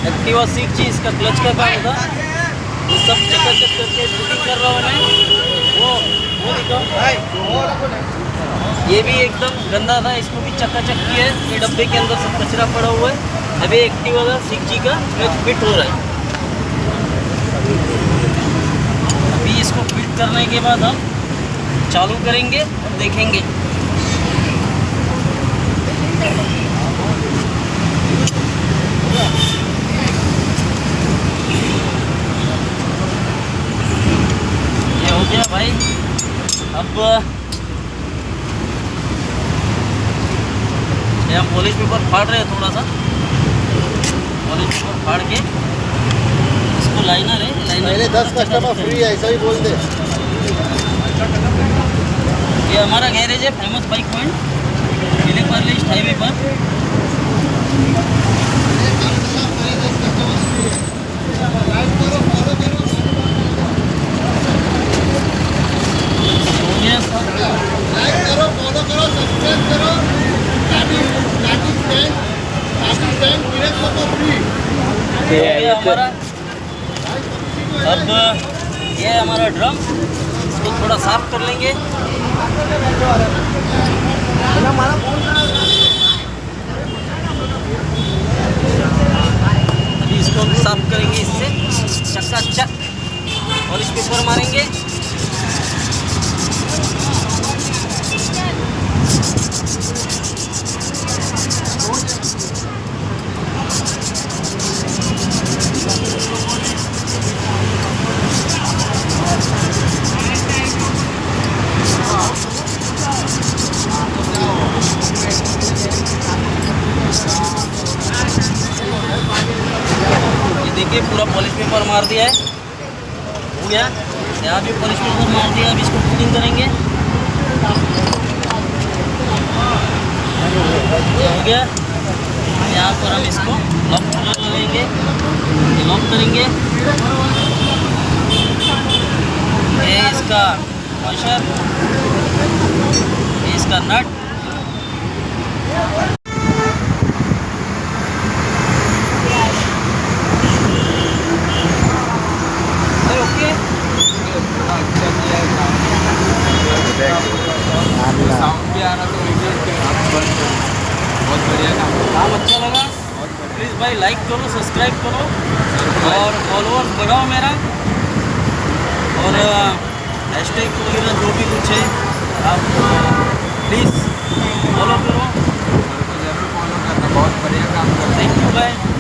Activa सीख चीज इसका क्लच का काम था, वो सब चकाचक करके शूटिंग कर रहा हूँ मैं। वो दिखाओ, ये भी एकदम गंदा था, इसको भी चकाचक किया है। ये डब्बे के अंदर सब कचरा पड़ा हुआ है। अभी एक्टिवा का सीख जी का क्लच फिट हो रहा है। अभी इसको फिट करने के बाद हम चालू करेंगे और देखेंगे। ये हो गया भाई। अब ये हम पॉलिश पेपर फाड़ रहे हैं, थोड़ा सा पॉलिश पेपर फाड़ के इसको लाइनर है, पहले 10 कस्टमर फ्री है, ऐसा ही बोल दे। ये हमारा गैरेज है, फेमस बाइक पॉइंट, किले पर ईस्ट हाईवे पर। हमारा अब ये है हमारा ड्रम, इसको थोड़ा साफ कर लेंगे। अभी इसको साफ करेंगे इससे चकाचक, पॉलिश पेपर मारेंगे। देखिए पूरा पॉलिश पेपर मार दिया है, हो गया। यहाँ भी पॉलिश पेपर मार दिया। अभी इसको फिटिंग करेंगे, हो गया। यहाँ पर हम इसको लॉक कर लेंगे, लॉक करेंगे। ये इसका वॉशर, ये इसका नट। साउंड भी आ रहा तो बहुत बढ़िया काम अच्छा लगा, प्लीज़ भाई लाइक करो, सब्सक्राइब करो और फॉलोअर्स बढ़ाओ मेरा। और हैशटैग वगैरह जो भी कुछ है आप प्लीज़ फॉलो करो। जरूर फॉलो करना, बहुत बढ़िया काम कर। थैंक यू भाई।